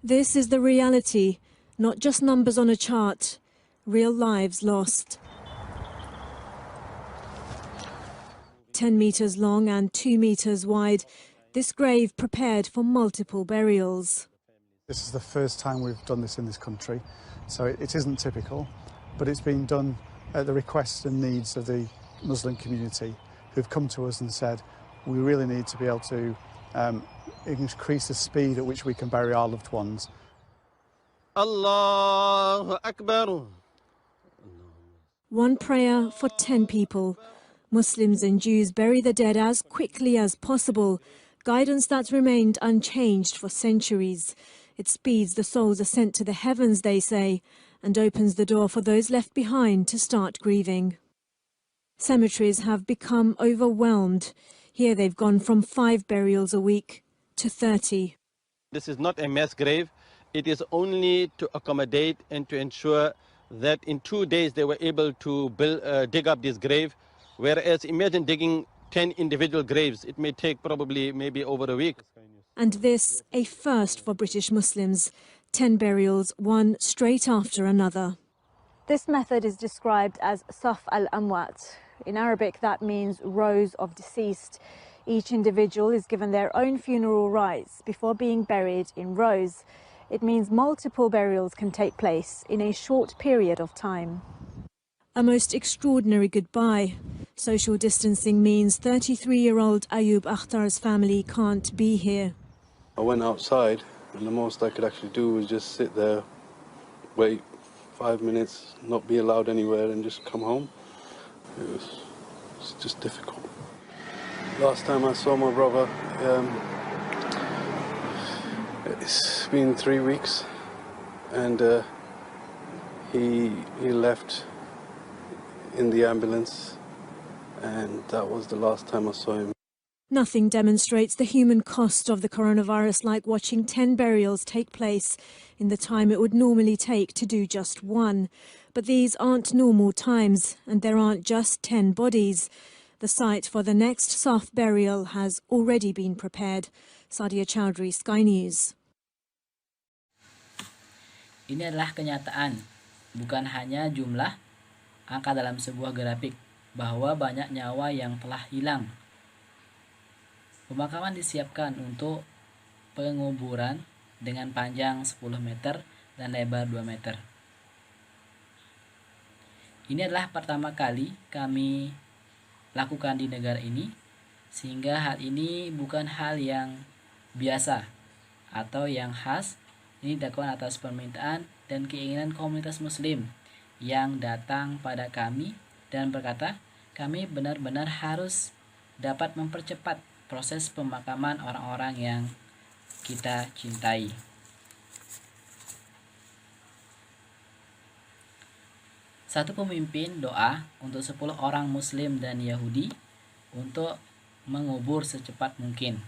This is the reality, not just numbers on a chart, real lives lost. 10 meters long and 2 meters wide, this grave prepared for multiple burials. This is the first time we've done this in this country, so it isn't typical, but it's been done at the request and needs of the Muslim community, who've come to us and said, we really need to be able to increase the speed at which we can bury our loved ones. Allahu Akbar. One prayer for 10 people. Muslims and Jews bury the dead as quickly as possible, guidance that's remained unchanged for centuries. It speeds the soul's ascent to the heavens, they say, and opens the door for those left behind to start grieving. Cemeteries have become overwhelmed. Here they've gone from 5 burials a week to 30. This is not a mass grave. It is only to accommodate and to ensure that in 2 days they were able to dig up this grave. Whereas imagine digging 10 individual graves. It may take maybe over a week. And this, a first for British Muslims. 10 burials, one straight after another. This method is described as Saf al-Amwat. In Arabic, that means rows of deceased. Each individual is given their own funeral rites before being buried in rows. It means multiple burials can take place in a short period of time. A most extraordinary goodbye. Social distancing means 33-year-old Ayub Akhtar's family can't be here. I went outside and the most I could actually do was just sit there, wait 5 minutes, not be allowed anywhere and just come home. It's just difficult. Last time I saw my brother, it's been 3 weeks and he left in the ambulance, and that was the last time I saw him. Nothing demonstrates the human cost of the coronavirus like watching 10 burials take place in the time it would normally take to do just one. But these aren't normal times, and there aren't just 10 bodies. The site for the next Saf burial has already been prepared. Sadia Chowdhury, Sky News. Ini adalah kenyataan, bukan hanya jumlah angka dalam sebuah grafik, bahwa banyak nyawa yang telah hilang. Pemakaman disiapkan untuk penguburan dengan panjang 10 meter dan lebar 2 meter. Ini adalah pertama kali kami lakukan di negara ini, sehingga hal ini bukan hal yang biasa atau yang khas. Ini dilakukan atas permintaan dan keinginan komunitas muslim yang datang pada kami dan berkata, kami benar-benar harus dapat mempercepat proses pemakaman orang-orang yang kita cintai. Satu pemimpin doa untuk 10 orang Muslim dan Yahudi untuk mengubur secepat mungkin.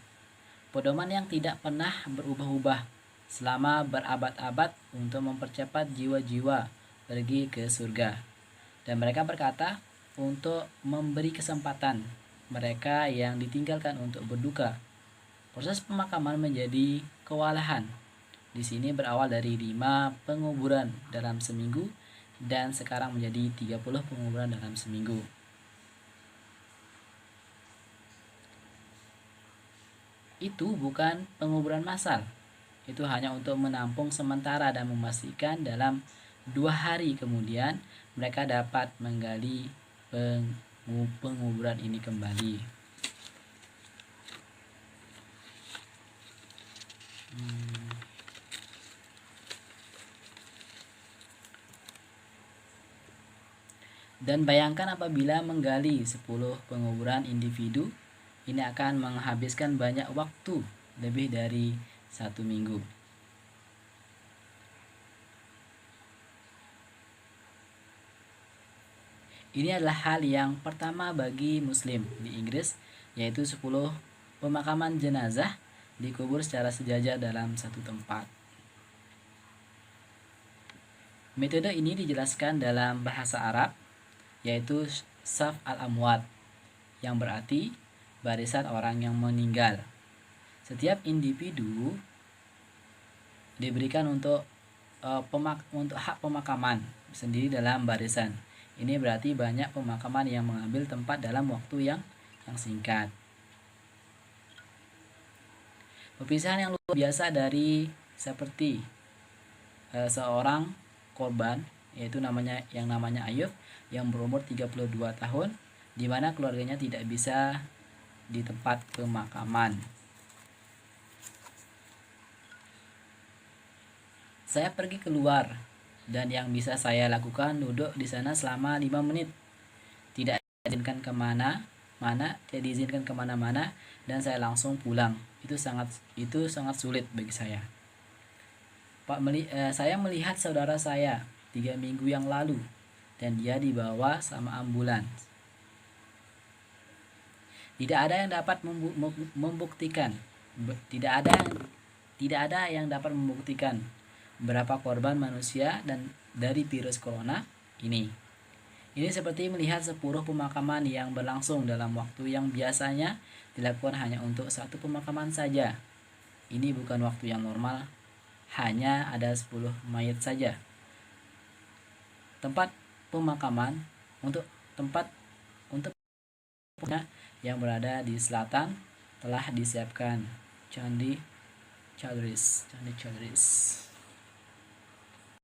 Pedoman yang tidak pernah berubah-ubah selama berabad-abad untuk mempercepat jiwa-jiwa pergi ke surga. Dan mereka berkata untuk memberi kesempatan mereka yang ditinggalkan untuk berduka. Proses pemakaman menjadi kewalahan. Di sini berawal dari 5 penguburan dalam seminggu dan sekarang menjadi 30 penguburan dalam seminggu. Itu bukan penguburan massal. Itu hanya untuk menampung sementara dan memastikan dalam 2 hari kemudian mereka dapat menggali penguburan ini kembali. Dan bayangkan apabila menggali 10 penguburan individu, ini akan menghabiskan banyak waktu, lebih dari 1 minggu. Ini adalah hal yang pertama bagi Muslim di Inggris, yaitu 10 pemakaman jenazah dikubur secara sejajar dalam satu tempat. Metode ini dijelaskan dalam bahasa Arab, yaitu Saf al-Amwat, yang berarti barisan orang yang meninggal. Setiap individu diberikan untuk untuk hak pemakaman sendiri dalam barisan. Ini berarti banyak pemakaman yang mengambil tempat dalam waktu yang singkat. Perpisahan yang luar biasa dari seperti seorang korban, yaitu namanya Ayub, yang berumur 32 tahun, di mana keluarganya tidak bisa di tempat pemakaman. Saya pergi keluar, dan yang bisa saya lakukan duduk di sana selama 5 menit. Tidak diizinkan kemana-mana, dan saya langsung pulang. Itu sangat sulit bagi saya. Saya melihat saudara saya 3 minggu yang lalu, dan dia dibawa sama ambulans. Tidak ada yang dapat membuktikan berapa korban manusia dan dari virus corona ini. Ini seperti melihat 10 pemakaman yang berlangsung dalam waktu yang biasanya dilakukan hanya untuk satu pemakaman saja. Ini bukan waktu yang normal, hanya ada 10 mayat saja. Tempat pemakaman untuk yang berada di selatan telah disiapkan Candi Chaldris.